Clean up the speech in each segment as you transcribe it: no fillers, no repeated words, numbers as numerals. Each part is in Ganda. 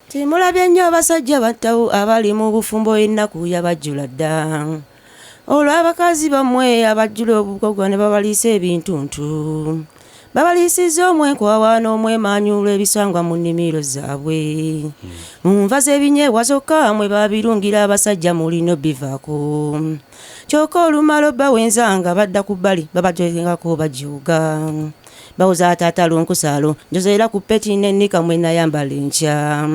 Timulabye nnyo abasajja battawo abali mu bufumbo ennaku yabajjula dda. Olwo abakazi bammwe abajjula obugogwa ne babaliisa ebintuntu. Babaliisizza omwenkwawa n'omwemanyulo ebisangwa mu nnimiro zaabwe. Mu nva z'ebinyeebwa zokka mwe babirungira abasajja mulino bivaako. Kyokka olumala bawenza nga badda ku bbali babateekako bajooga. Bawoza taata lunkusaalo njozeera ku peti n'ennika mwe nayambala enkya.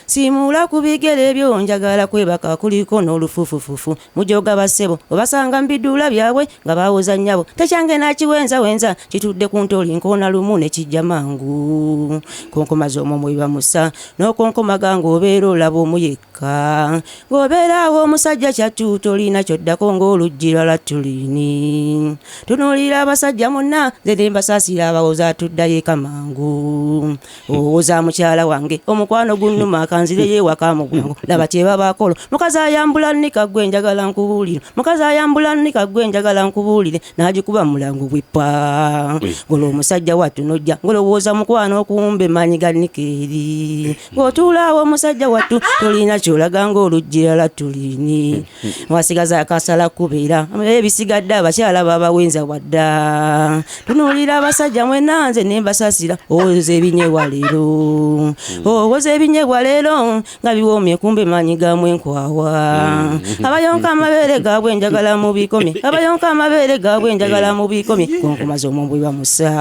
Simuula ku bigere ebyo njagala kwebaka kuliko n'olufuufufufu mujooga bassebo obasanga mu biduula byabwe nga bawoza nnyabo tekyange nakiwenza kitudde ku ntoli nkoona lumu ne kijja mangu. Konkomaza omwo bamusa n'okonkomaga ng'obeera olaba omu yekka ng'obeeraawo omusajja kyattu tolina kyoddako ng'oluggi lwala tulini. Tunuulira abasajja monna nze ne mbasaasira abawoza tuddayo eka mangu. Owoza mukyala wange omukwano gunnuma akanzireyo ewaka mugwango laba kyebabakolo mukazi ayambula nnika gwe njagala nkubuulire mukazi ayambula nnika gwe njagala nkubuulire n'agikuba mulango bweppa. Golo omusajja wattu nojja ngolowooza mukwano okumbe manyi ga nnika eri ng'otuulaawo omusajja wattu tolina kyolaga ng'oluggi lala tulini. Wasigaza akasala kubeera ebisigadde abakyala babawenza wadda. Tunuulira abasajja mwenna nze ne mbasasira owoza ebinyeebwa leero owoza ebinyeebwa leero nga biwoomye kumbe manyi gaamwe nkwawa. Abayonka amabeere gaabwe njagala mu bikomi abayonka amabeere gaabwe njagala mu bikomi. Konkomaza omwo bwe bamusa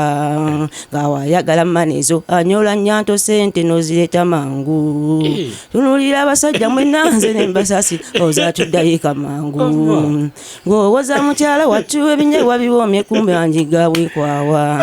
ng'awayagala manezo anyola nnyanto sente n'ozireeta mangu. Tunuulira abasajja mwenna nze ne mbasasira oza tuddayo eka mangu ng'owoza mukyala wattu ebinyeebwa biwoomye kumbe manyi gaabwe nkwawa.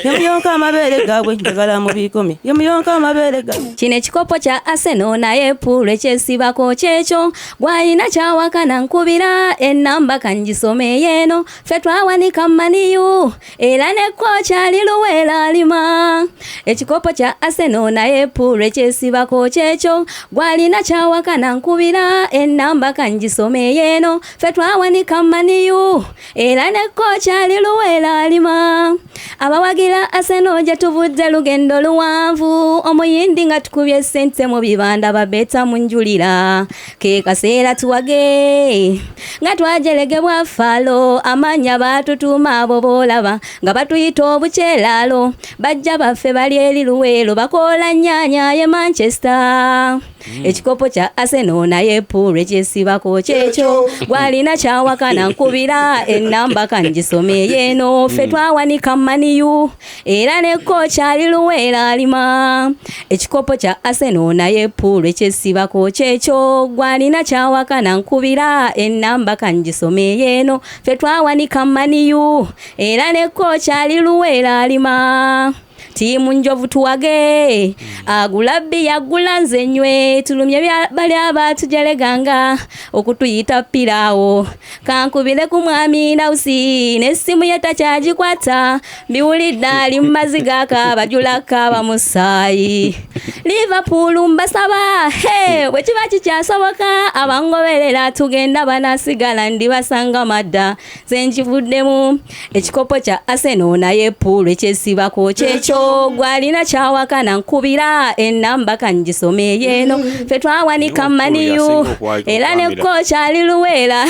Yomuyonka amabeere gaabwe njagala mu bikomi yomuyonka amabeere gaabwe. Kino ekikopo kya Arsenal naye puulo ekyesibako kyekyo gwalina kyawakana nkubira ennamba kangisome yeeno ffe twawanika maniyu era ne koocha ali luweera alima. Ekikopo kya Arsenal naye puulo ekyesibako kyekyo gwalina kyawakana nkubira ennamba kangisome yeeno ffe twawanika maniyu era ne koocha ali luweera alima. Abawagira Arsenal gye tuvudde lugendo luwanvu omuyindi nga tukubye ssente mu bibanda babeeta mu njulira ke kaseera tuwage nga twajelegebwa falo amanya batutuuma abo boolaba nga batuyita obukyeralo bajja baffe bali eri luweero bakoola nnyaanya ye Manchester. Ekikopo kya Arsenal naye puulo ekyesibako kyekyo gwalina kyawakana nkubira ennamba kangisome yeeno ffe twawanika maniyu era ne koocha ali luweera alima. Ekikopo kya Arsenal naye puulo ekyesibako kyekyo gwalina kyawakana nkubira ennamba kangisome yeeno ffe twawanika maniyu era ne koocha ali luweera alima. Tiimu njovu tuwage agulabbi yagula nze nywe tulumye bali abatujeleganga okutuyita piraawo kankubire ku mwami nausi n'essimu ye takyagikwata mbiwulidde ali mu maziga akabajulaka bamusaayi. Liverpool mbasaba bwe kiba kikyasoboka abangoberera tugenda banasigala ndibasanga madda ze nkivuddemu. Ekikopo kya Arsenal naye puulo ekyesibako kyekyo gwalina kyawakana nkubira ennamba kangisome yeeno ffe twawanika maniyu era ne koocha ali luweera.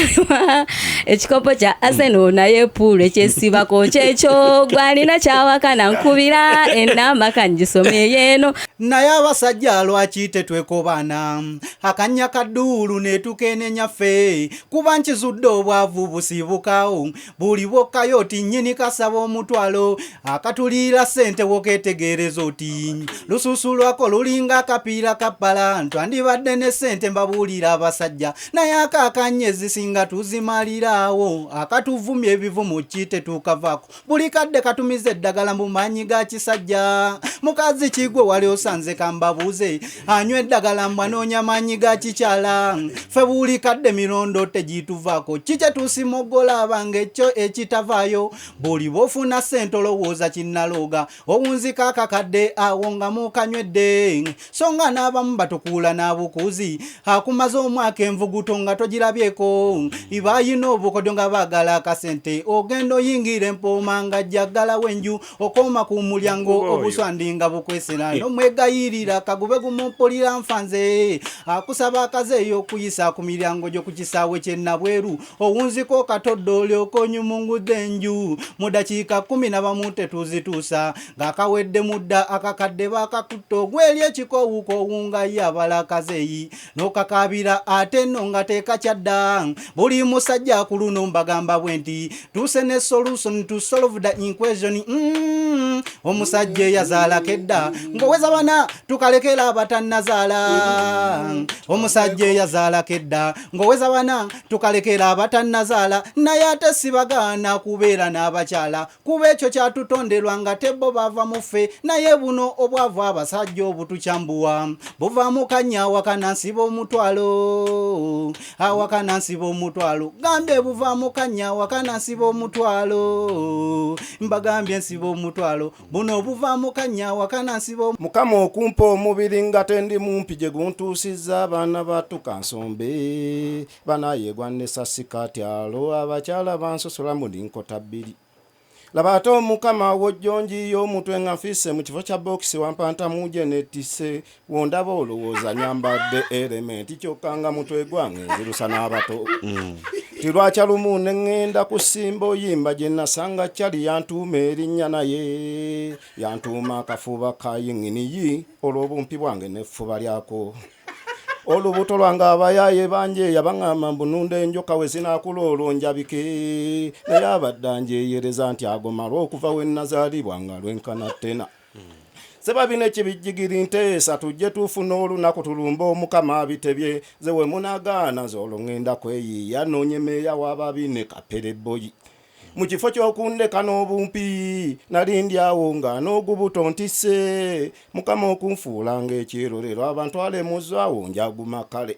Ekikopo kya Arsenal naye puulo ekyesibako kyekyo gwalina kyawakana nkubira ennamba kangisome yeeno. Naye abasajja lwaki tetwekobana akanya kadduulu ne tukenenya ffe kuba nkizudde obwavu busibukawo buli bwokkayo oti nnyini kasaba omutwalo akatuliira ssente woketegeereza oti lususu lwako lulinga akapiira kappala twandibadde ne ssente mbabuulira abasajja naye akakanye ezisinga tuzimaliraawo akatuvumya ebivumu ki tetukavaako buli kadde katumiza eddagala mu maanyi ga kisajja. Mukazi kigwe wali osanze kambabuuze anywa eddagala mwanoonya maanyi ga kikyala ffe buli kadde mirondo tegituvaako kikye tusimoggola abange ekyo ekitavaayo buli bw'ofuna ssente olowooza kinnalooga akawunzi kakakadde awo nga mukanywedde songa n'abamu batukuula n'abukuzi akumaze omwaka envuguto nga togirabyeko ibayina obukodyo nga baagala akasente ogenda oyingira empooma nga jjaggala wenju okoma ku mulyango obuswandi nga bukwesera nomwegayirira kagube gumumpulira nfanze akusaba akazeeyo okuyisa ku miryango gyo ku kisaawe kyennabweru owunziko katoddo olyoka onyumungudde enju mu dakiika 10 tetuzituusa ng'akawedde mudda akakadde bakakutta ogweri ekikoowuko owunga ye abala akazeeyi n'okakaabira ate nno nga teekakyadda buli musajja ku luno mbagamba bwe nti tuuse ne solution to solve the equation omusajja eyazaalako edda ng'oweza bana tukalekera abatannazaala omusajja eyazaalako edda ng'oweza bana tukalekera abatannazaala naye ate sibagaana kubeera n'abakyala kuba ekyo kyatutonderwa nga tebbo bava mu ffe naye buno obwavu abasajja obutukyambuwa buvaamu kannya awakana nsiba omutwalo awakana nsiba omutwalo gambe buvaamu kannya awakana nsiba omutwalo mbagambye nsiba omutwalo buno buvaamu kannya awakana nsiba mukama okumpa omubiri nga tendi mumpi gye guntuusizza abaana batukansombe banayegwa nesasikatyalo abakyala bansosola muli nkota bbiri laba ate omukama wojjonji y'omutwe nga nfiise mu kifo kya bokisi wampanta muje netise wondaba olowooza nyambadde elementi kyokka nga mutwe gwange nzirusa n'abato tilwakya lumu ne ŋŋenda ku Simba oyimba gye nasanga kyali yantuuma erinnya naye yantuuma akafuba ka yiŋŋiniyi olw'obumpi bwange n'effuba lyako olubuto lwange abayaye banje yabaŋŋamba mbununda enjoka we zinaakula olwo njabike naye abadde anjeeyereza nti agomalwa okuva we nazaalibwa nga lwenkana ttena sebabina ekibijjigiri nteesa tujje tufuna olunaku tulumba omukama abitebye ze we munagaana z'olwo ŋŋenda kweyiiya noonyemeeya w'ababine kapereboyi mu kifo ky'okundeka n'obumpi nalindi awo nga n'ogubuto ntisse mukama okunfuula ng'ekyerorero abantu alemuzaawo njaguma kale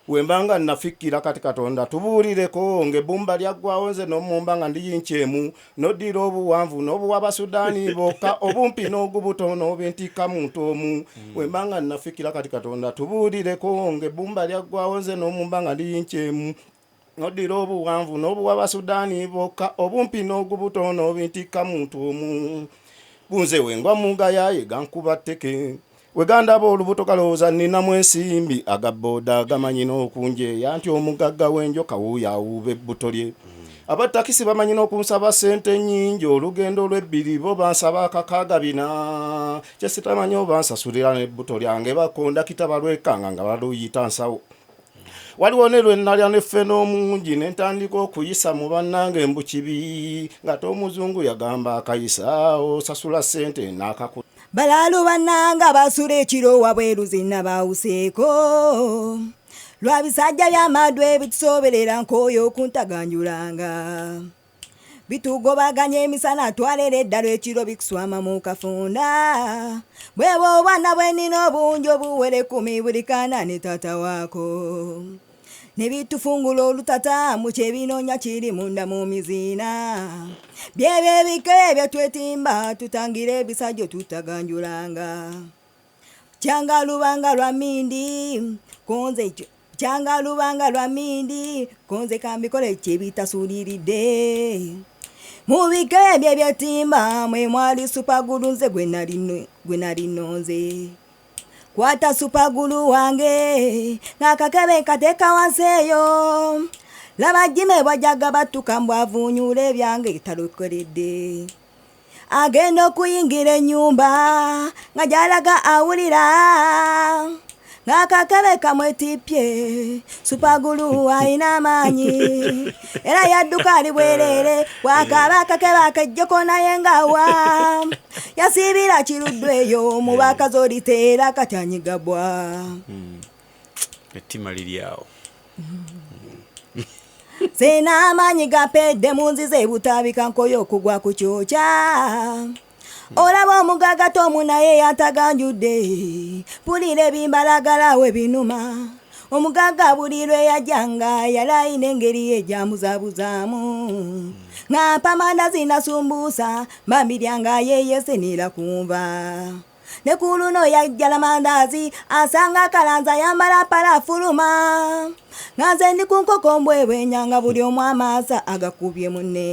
wembanga nafikkira kati katonda tubuulireko ng'ebbumba lyaggwawo nze n'omumba nga ndiyinkyemu noddira obuwanvu n'obuwa basudaani bokka obumpi n'ogubuto n'obintikka muntu omu wembanga nafikkira kati katonda tubuulireko ng'ebbumba lyaggwawo nze n'omumba nga ndiyinkyemu noddira obuwanvu n'obuwa basudaani bokka obumpi n'ogubuto n'obintikka muntu omu bunze wengwa mugayaye gankuba tteke wegandaba olubuto kalowooza nninamu ensimbi agabooda gamanyi n'okunjeeya nti omugagga w'enjoka wuuyo awuuba ebbuto lye abatakisi bamanyi n'okunsaba ssente nnyingi olugendo lw'ebbiri bo bansaba akakaagabina kyesitamanyi oba nsasulira n'ebbuto lyange bakondakita balwekanga nga baluyita nsawo waliwo ne lwe nalya neffe n'omungi ne ntandika okuyisa mu bannange mbu kibi ng'ate omuzungu yagamba akayisa osasula ssente n'akaku balalu bannanga basula ekiro wabweru zinna bawuseeko lwa bisajja by'amaddu ebitusoberera nk'oyo okuntaganjulanga bitugobaganya emisana twalera eddala ekiro bikuswama mu kafunda bwebo obwana bwenina obungi obuwere 10 buli kaana ne taata waako ne bitufungula olutata mu kyebinoonya kiri munda mu miziina byebyo ebika ebyo twetimba tutangira ebisajjo tutaganjulanga kyanga lubanga lwa mindi konze kyanga lubanga lwa mindi konze kambikole kyebitasuuliridde mu bika ebyo ebyetimba mwe mwali supagulu nze gwe nali nonze kwata supagulu wange ng'akakebe kateeka wansi eyo laba jime bwajjaga battuka mbwavuunyula ebyange talokoledde agenda okuyingira ennyumba nga gy'alaga awulira ng'akakebe kamwetippye supagulu ayina amaanyi era yadduka ali bwereere bw'akaaba akakebe akejjeko naye ngawa yasiibira kiruddu eyo mu bakazi oliteera katanyigabwa ettima liri awo sena amaanyi gapedde mu nziza ebutabika nkoyo okugwa ku kyokya olaba omugagato omu naye yataganjudde pulira ebimbalagala we binuma omugaga buli lwe yajjanga yalayina engeri ejamuzabuzaamu ng'ampa amandazi nasumbuusa mbambiryanga yeyesenera kunva ne ku luno yajjala mandazi asanga kalanza yambala palafuluma nga nze ndi ku nkoko mbwebwenyanga buli omu amaasa agakubye munne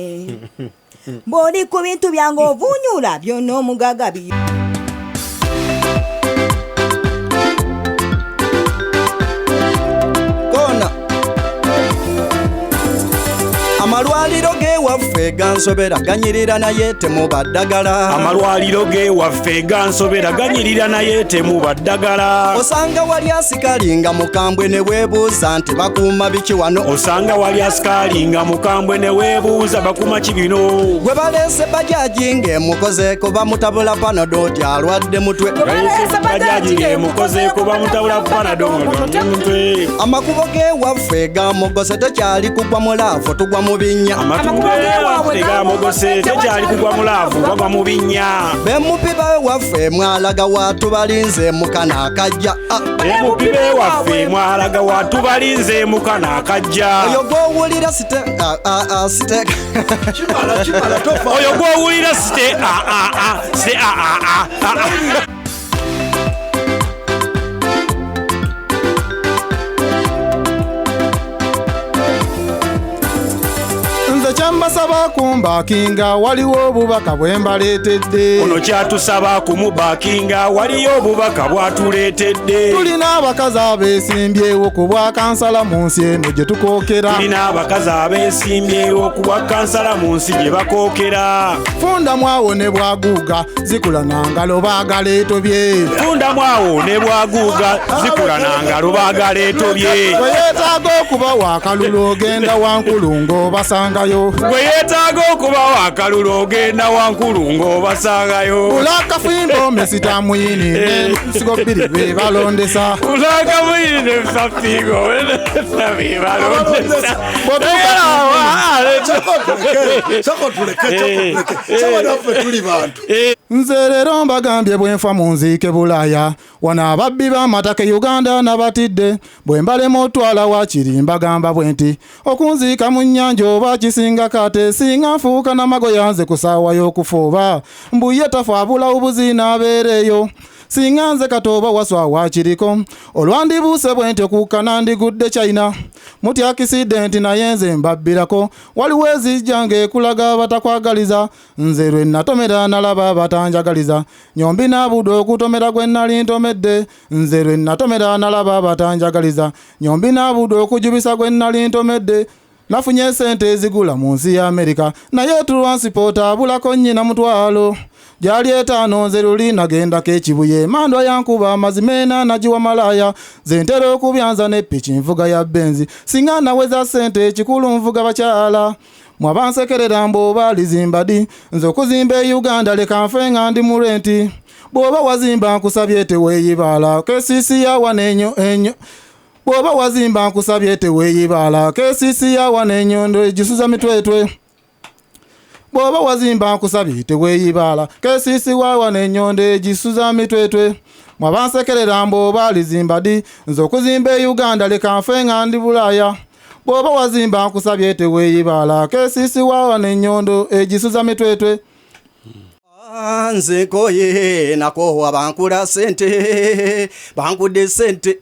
bw'oli ku bintu byange ovunyula byonna omugaga byo amalwaliro gewaffe gansobera ganyirira naye temubaddagala amalwaliro gewaffe gansobera ganyirira naye temubaddagala osanga wali asikali nga mukambwe ne weebuuza nti bakuuma biki wano osanga wali asikali nga mukambwe ne weebuuza bakuuma ki bino gwe baleese bajaji ng'emukozeeko bamutabula panado ti alwadde mutwe bajaji ng'emukozeeko bamutabula panado mutwe amakubo gewaffe gamugose tekyali kugwa mulaafu tugwa mu binnya amakubo gewaffe gamugose tekyali kugwa mulaafu bagwa mu binnya bemupiba waffe mwalaga watubalinze mukana akajja bemupibe waffe mwalaga watubalinze mukana akajja oyo gwowulira site oyo gwowulira site kyambasaba kumbakinga waliwo obubaka bwe mbaleetedde ono kyatusaba kumubakinga waliyo obubaka bwatuleetedde tulina abakazi abeesimbyewo ku bwa kansala mu nsi eno gye tukookera tulina abakazi abeesimbyewo ku bwa kansala mu nsi gye bakookera fundamu awo ne bwaguuga zikula nangalo baagala etobye fundamu awo ne bwaguuga zikula nangalo baagala etobye bwe yeetaaga okuba waakalulu ogenda wankulu ng'obasangayo gwe yeetaaga okuba waakalulu ogenda wankulu ng'obasangayo ulakafimbo mesitamuyini nensigo bbiri be balondesa ulakafimbo nesafigo be balondesa nze leero mbagambye bwe nfa mu nziike bulaaya wano ababbi b'amataka Uganda nabatidde bwe mbalema otwala wakiri mbagamba bwe nti okunziika mu nnyanja oba kisinga kate singa nfuuka n'amagoya nze ku ssaawa y'okufuuba mbuye tafa abula obuziina abeereyo singa nze katooba waswa wakiriko olwandibuuse bwe nti okukkana ndigudde China mutya akisidenti naye nze mbabbirako waliwo ezijja ng'ekulaga abatakwagaliza nze lwe natomera nalaba abatanjagaliza nyombi naabudde okutomera gwe nali ntomedde nze lwe natomera nalaba abatanjagaliza nyombi naabudde okujubisa gwe nali ntomedde nafunye sente ezigula mu nsi ya Amerika naye tulwansipoota abulako nnyina mutwalo gyali etaano nze luli nagendako ekibuye mandwa yankuba amazimena nagiwa malaya ze ntera okubyanza n'eppiki nvuga ya benzi singa naweza sente ekikulu nvuga bakyala mwabansekerera mb'oba lizimbadi nze okuzimba e Uganda leka nfe nga ndi mu renti bw'oba wazimba nkusabye teweeyibaala kesisi yawa nenyo bw'oba wazimba nkusabye teweeyibaala kesisi yawa n'ennyondo egisuza mitwetwe bw'oba wazimba nkusabye teweeyibaala kesisi wawa n'ennyondo egisuza mitwetwe mwabansekerera mb'oba lizimbadi nze okuzimba e Uganda leka nfe nga ndi bulaaya bw'oba wazimba nkusabye teweeyibaala kesisi wawa n'ennyondo egisuza mitwetwe nze nkoye nakoowa bankula sente bankudde sente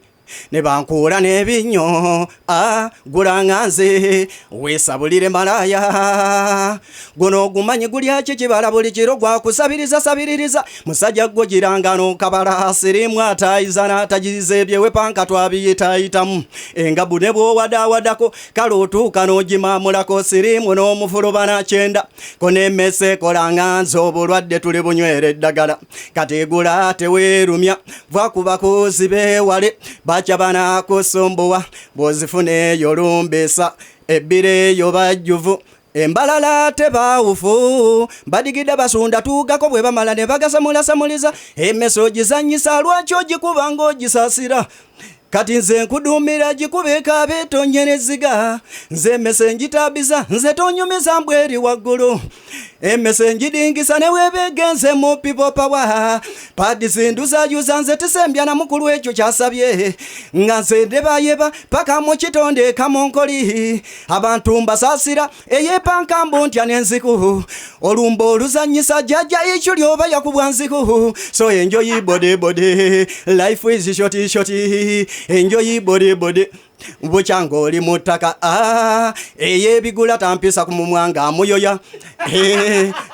ne bankuula n'ebinyo gulanga nze weesabulire malaya guno ogumanyi gulya kikibala buli kiro gwakusabiriza sabiririza musajja gwo girangano kabala sirimu atayiza n'atagiza ebyewe panka twabiyitayitamu engabu ne bw'owadaawadako kale otuuka n'ogimamulako sirimu n'omufuluba nakyenda konemese kolanga nze obulwadde tuli bunywera eddagala kati gula teweerumya bwakubako zibeewale bakyabana kusumbuwa bwozifune yolumbesa ebbire yo bajjuvu embalala tebawufu badigidde basunda tuugako bwe bamala ne bagasamulasamuliza emeso gizanyisa lwaki ogikuba ng'ogisasira kati nze nkudumira gikubeka betonyereziga nze mese njitabiza nze tonyumiza mbweri waggulu Emesengi dingisa ne webegenze mu people power padi zinduza yuzanze tisembya na mukulu ekyo kyasabye nga nze ndebayeba paka mu kitonde kamonkoli abantu mbasasira eyepankambo ntya n'enziku olumba oluzanyisa jjajja ekyo lyoba yakubwa nziku so enjoy body life is short enjoy body Buchango oli mutaka eyebigula tampisa kumumwanga amuyoya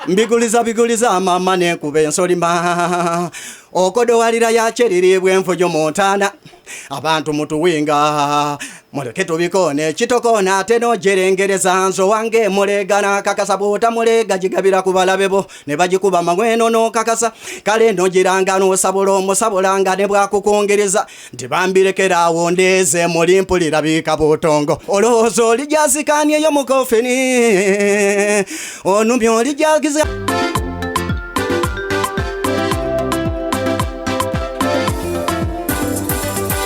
mbiguliza mama nenkube ensolima okodo walira yacherire bwenfujo montana abantu mutuwinga muleke tubikone kitokona ate nojerengereza nzo wange mulegana kakasabota mulega jigabira kubalabebo ne bagikuba magweno no kakasa kale nogiranga no sabulo musabulanga ne bwakukongereza ndibambirekerawo ndeze mulimpulira bikabutongo olozo lijasikanye yo mukofeni onumyo lijagiza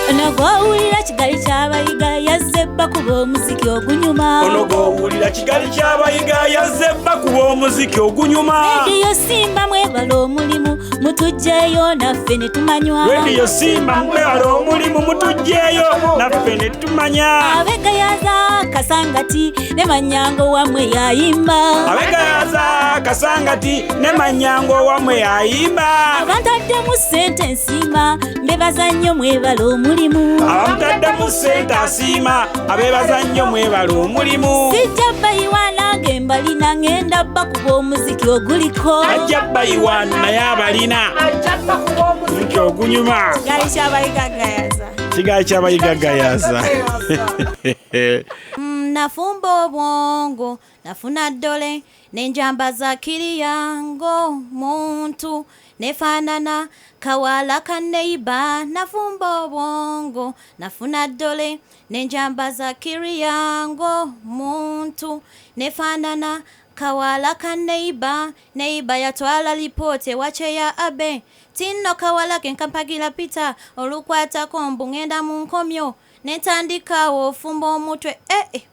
Onogowulira kigali ky'abayiga yazebba kuba omuziki ogunyuma. Onogowulira kigali ky'abayiga yazebba kuba omuziki ogunyuma. Radio Simba mwebala omulimu mutujjeyo naffe ne tumanywa. Radio Simba mwebala omulimu mutujjeyo naffe ne tumanya. Abegayaza kasangati ne manyango wamwe yayimba. Abegayaza kasangati ne manyango wamwe yayimba. Abantadde mu ssente nsima mbebaza nnyo mwebala omulimu. Abantadde mu ssente asiima abeebaza nnyo mwebala omulimu. Sijja bayiwaana ng'embalina ngenda bba kuba omuziki oguliko. Ajja bayiwaana naye abalina omuziki ogunyuma. Kigali ky'abayiga gayaza. Kigali ky'abayiga gayaza. Nafumba obwongo nafuna ddole n'enjamba za kiriyango muntu nefaanana kawala ka neiba. Nafumba obwongo nafuna ddole n'enjamba za kiriyango muntu nefaanana kawala ka neiba yatwala lipote wacheya abe tinno kawala ke nkampagira pita olukwatako mbu ngenda mu nkomyo netandikawo ofumba omutwe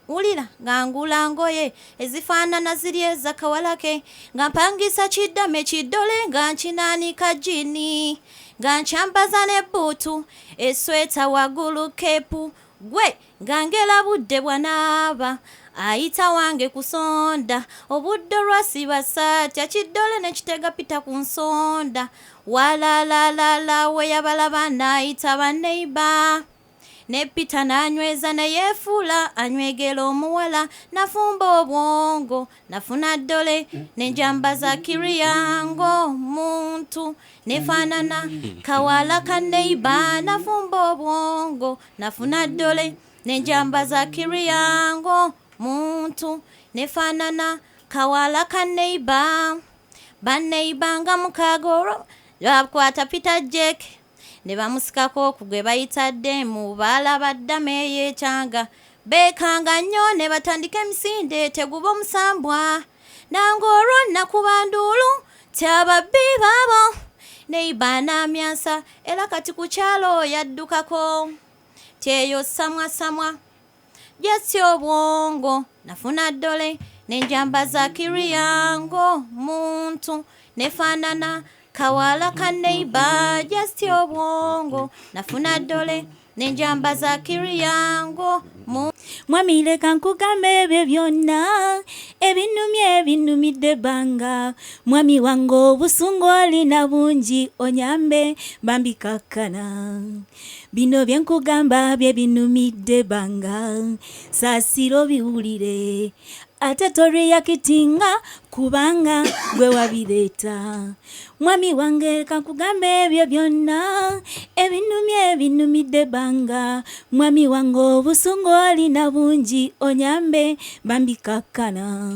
ulira ngangula ngoye ezifaanana ziri eza kawalake nga mpangisa kiddame kiddole nga nkinanika jini nga nkyambaza ne buutu esweta waggulu kepu gwe nga ngera budde bwanaaba ayita wange kusonda obudde lwasiba saatya kiddole ne kitega pita ku nsonda walalala we yabalaba naayita banneiba ne pita nanyweza ne yefuula anywegera omuwala. Nafumba obwongo nafuna ddole n'enjamba za kiriyango muntu nefaanana kawala ka neiba. Nafumba obwongo nafuna ddole n'enjamba za kiriyango muntu nefaanana kawala ka neiba. Banneiba nga mukaaga lwakwata pita jeke ne bamusikako ku gwe bayitadde mu balaba ddama eyekyanga beekanga nnyo ne batandika emisinde teguba omusambwa nange olwo nakuba nduulu tyababbi baabo neiba n'amyansa era kati ku kyalo yaddukako tyeyo samwasamwa jassi obwongo nafuna ddole n'enjamba za kiriyango muntu nefaanana kawala ka neiba. Just obwongo nafuna ddole n'enjamba za kiriyango mwami leka nkugambe ebyo byonna ebinumidde banga mwami wange obusungu olina bungi onyambe bambikakkana bino byenkugamba bye binumidde banga saasira obiwulire ate toreyakitinga kubanga gwe wabireeta mwami wange kankugambe ebyo byonna ebinumidde banga mwami wange obusungu olina bungi onyambe bambikakkana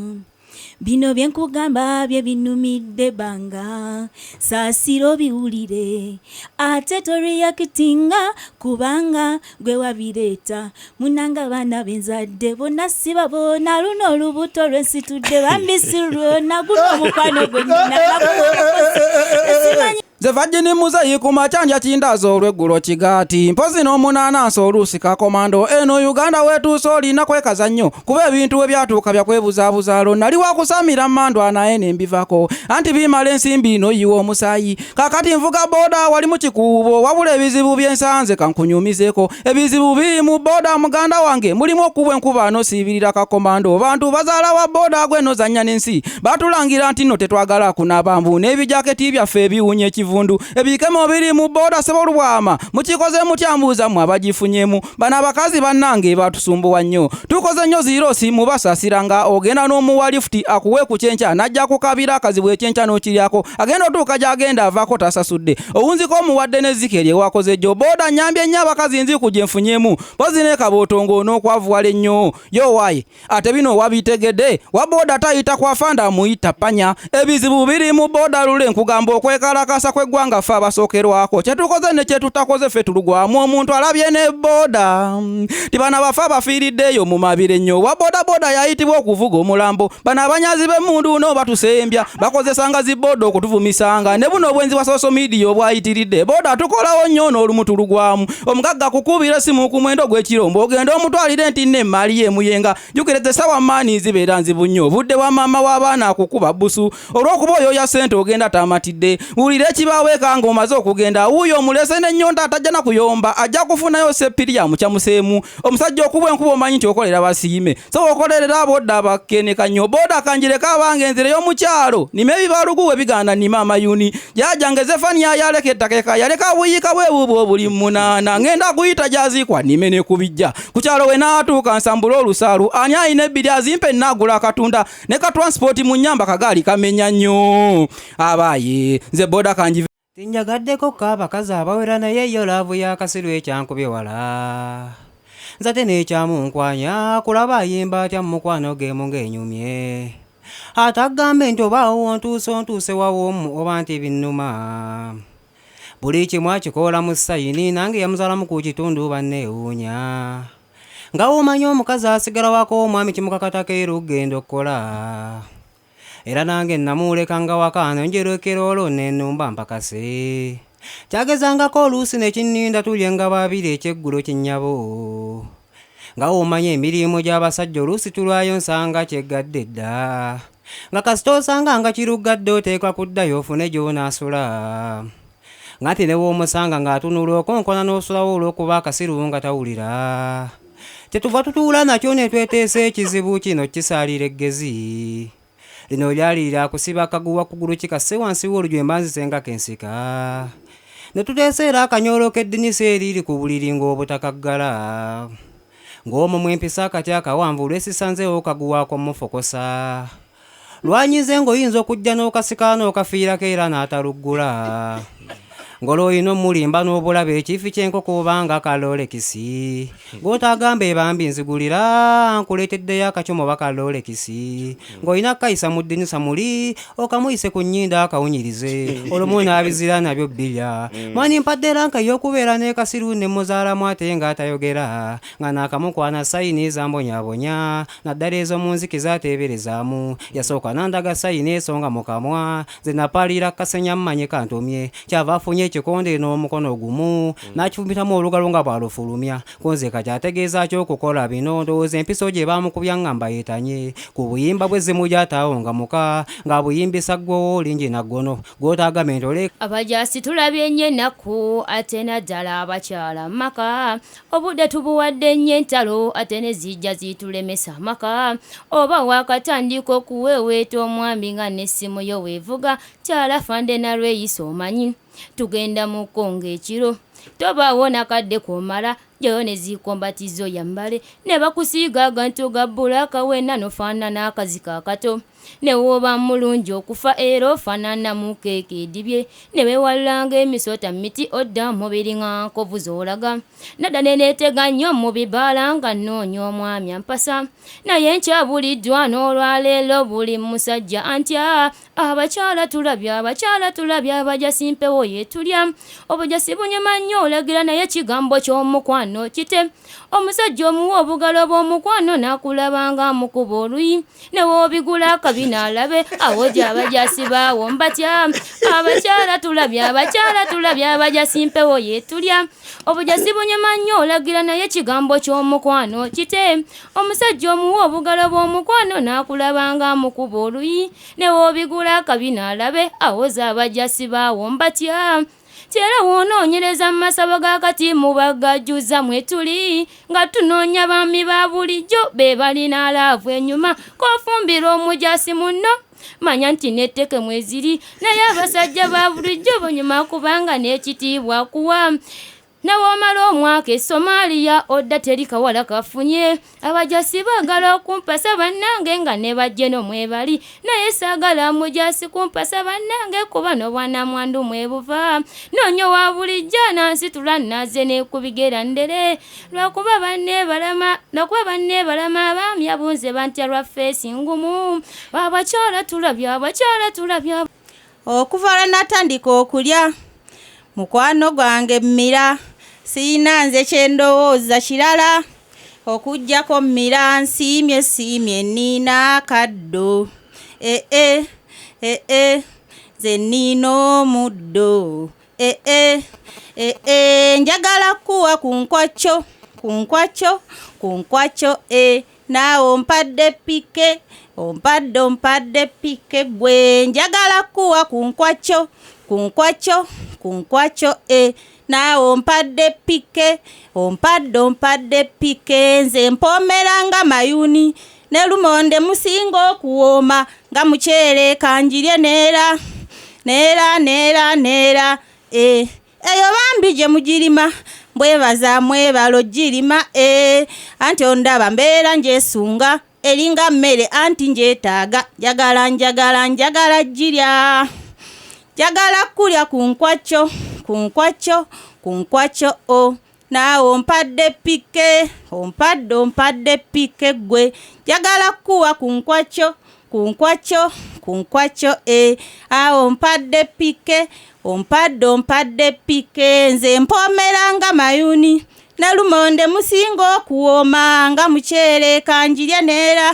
bino byenkugamba bye binumidde banga saasira obiwulire ate toreyakitinga kubanga gwe wabireeta munanga baana benzadde bonna sibabona luno olubuto lwensitudde bambisi lwona guno omukwano gwe nnina Ze vagini muzayi kumachanja chindazo olweggulo kigati mpozi n'omunanansi oluusi kakomando eno Uganda wetu solina kwekaza nnyo kuba ebintu we byatuuka byakwebuzaabuzaalo nali wakusamira mmandwa naye nembivako anti bimala ensimbi noyiwa omusaayi kakati nvuga boda wali mu kikuubo wabula ebizibu byensanze kankunyumizeko ebizibu biri mu boda muganda wange mulimu okubwa enkuba nosiibirira kakomando bantu bazaala wa boda gwenozannya n'ensi batulangira nti nno tetwagala kunabambu n'ebijaketi byaffe ebiwunya ekivundu ebikemo biri mu boda sebolubwama mukikoze mutyambuuza mu abagifunyemu bano abakazi bannange batusumbuwa nnyo tukoze nnyo zirosi mubasasiranga ogenda n'omuwa lifuti akuwe ku kyenkya najja kukabira akazibu ekyenkya n'okiryako agenda otuuka gy'agenda avaako tasasudde owunziko omuwadde n'ezzike lyewakoze jjo boda nyambye nnyo abakazi nziku gye nfunyemu pozi ne kabootongo n'okwavuwala ennyo yowaye ate bino wabitegedde wa boda tayita kwafanda muyita panya ebizibu biri mu boda lule nkugamba okwekalakasa kw'eggwanga ffe abasookerwako kyetukoze ne kyetutakoze ffe tulugwamu omuntu alabye ne boda tibana bafe abafiiriddeeyo mu mabire nnyo wa boda yayitibwa okuvuga omulambo bano abanyazi b'emmundu no batusembya bakozesanga zi boda okutuvumisanga ne buno obwenzi bwa social media obwayitiridde boda tukolawo nnyo n'olumu tulugwamu omugagga kukubira simu ku mwendo gw'ekirombo ogenda omutwalire nti n'emmali yemuyenga jukireze sawa maani zibeera nzibu nnyo budde wa maama w'abaana akukuba busu olw'okuba oyo ya ssente ogenda tamatidde wulire ekibaaweeka ng'omaze okugenda wuuyo omulese n'ennyonta atajja na kuyomba ajja kufunayo seppiriyamu kyamuseemu omusajja okuba enkuba omanyi nti okolera basiime so okolerera abodda abakeneka nnyo boda kanjireka abange enzire y'omukyalo nime ebibaluguwe biganda nima amayuni jajange Zefania yaleka ettaka yaleka buyika bwebuubwo obuli munaana ngenda kuyita gyazikwa nime ne kubijja ku kyalo we n'atuuka nsambula olusaalu ani ayina ebbiri azimpe nnaagula akatunda ne ka transport mu nnyamba kagaali kamenya nnyo abaaye nze boda kanjive tinjagaddeko abakazi abawera naye yo laavu y'akasiru ekyankubye wala nzate n'ekyamunkwanya kulaba ayimba atya mu mukwano geemu ng'enyumye atagambe nti obaawo ontuuse wawoomu oba nti binnuma buli kimu akikoola mu sayini nange yamuzaalamu ku kitundu banneewuunya nga womanyi omukazi asigala wako omwami kimukakata keerugenda okukola era nange namuuleka nga wakaano njerekera olwo n'ennumba mpakase kyagezangako oluusi nekinninda tulye nga babiri ekyeggulo kinnyabo nga womanyi emirimu gy'abasajja oluusi tulwayo nsanga kyeggadde dda nga kasita osanga nga kiruggadde oteekwa kuddayo ofune gy'onaasula nga nti ne w'omusanga ng'atunula okonkona n'osulawo olw'okuba akasiru nga tawulira tetuva tutuula nakyo ne tweteesa ekizibu kino kisaalira eggezi lino lyalira kusiba akaguwa kugulu kikasse wansi w'olugyo embanzisenga kensika ne tuteesa era akanyolo k'eddinisa eriri ku buliri ng'obutakaggala ng'omwo empisa akati akawanvu lwesisanzeewo kaguwaako mufokosa lwanyize ng'oyinza okujja n'okasika n'okafiirako era n'ataluggula ng'olwoyina omulimba n'obulabe ekifi ky'enkoko obanga kalolekisi ng'otagamba ebambi nzigulira nkuleeteddeyo akacuma oba kalolekisi ng'olina kayisa mu ddinisa muli okamuyise ku nnyindo akawunyirize olwomu n'abizira nabyo bbirya mwani mpadde ranka y'okubeera n'ekasiru ne muzaalamu ate ng'atayogera nga n'akamukwana sayini zambonyabonya naddala ez'omu nzikiza ateeberezaamu yasooka nandaga sayini esonga mu kamwa ze napaalira kasenya mmanye kantumye kyava afunye ekikonde n'omukono gumu n'akifumitamu olugalo nga bw'alufulumya konze kati ategeeza ky'okukola bino ndowooza empiso gye baamukubya ngamba yeetanye ku buyimba bwe Zimudi ataawo nga muka nga buyimbisa ggwowo lingi naggono gw'otaagambe ntole abajasi tulabye nnyo ennaku ate naddala abakyala maka obudde tubuwadde nnyo entalo ate ne zijja zitulemesa maka oba waakatandika okuweeweeta omwami nga n'essimu yo weevuga kyala fande nalweyisa omanyi tugenda mu konga ekiro tobaawo nakadde komala jayo ne zikombatizo yambale ne bakusiigaaga ntoga bbulaka wenna nofaanana akazi kaakato ne woba mulungi okufa era ofaanana mu keeke edibye ne beewalanga emisota miti odda mubiri nga nkovu zoolaga nadda ne neetega nnyo mu bibaala nga nnoonya omwami ampasa naye nkyabuliddwa n'olwaleero buli musajja antya abakyala tulabye abajasimpewo yeetulya obujasi bunyuma nnyo olagira naye ekigambo ky'omukwano mukwano kite omusajja omuwa obugalo bw'omukwano n'akulabanga mukuba oluyi ne woobigula akabina alabe awo gy'abajasi baawo mbatya abakyala tulabye abajasi mpewo yeetulya obujasi bunyuma nnyo olagira naye ekigambo ky'omukwano kite omusajja omuwa obugalo bw'omukwano n'akulabanga mukuba oluyi ne woobigula akabina alabe awo z'abajasi baawo mbatya Tera wonoonyereza mu masabo g'akati mu bagajjuza mwe tuli nga tunoonya bami ba bulijjo be balina alaavu ennyuma k'ofumbira omujasi munno manya nti n'etteke mweziri naye abasajja ba bulijjo bonyuma kubanga n'ekitiibwa kuwa Nawomala omwaka e Somalia odda teri kawala kafunye abajasi baagala okumpasa bannange nga ne bajje n'omwebali naye saagala mujasi kumpasa bannange kuba n'obwanamwandu mwebuva noonyo wa bulijjo nansitula naze ne kubigera ndere lwakuba banne balama abaami abunze bantya lwa feesi ngumu abakyala tulabya okuva lwe natandika okulya mukwano gwange mmira siina nze kyendowooza kirala okuggyako mmira nsiimye nniina akaddo nze nniina omuddo njagala kuwa ku nkwacyo naawe ompadde pike ompadde pike gwe njagala kuwa ku nkwacyo naawe ompadde pike nze mpomeranga mayuni ne lumonde musinga okuwooma nga mukyere kanjirye neera eyo bambi gye mugirima mbwebaza mwebalo girima anti ondaba mbeera njesunga eringa mmere anti njeetaaga njagala girya njagala kulya ku nkwacyo naawe ompadde pike gwe njagala kuwa ku nkwacyo awo ompadde pike nze mpomeranga mayuni ne lumonde musinga okuwooma nga mukyere kanjirye neera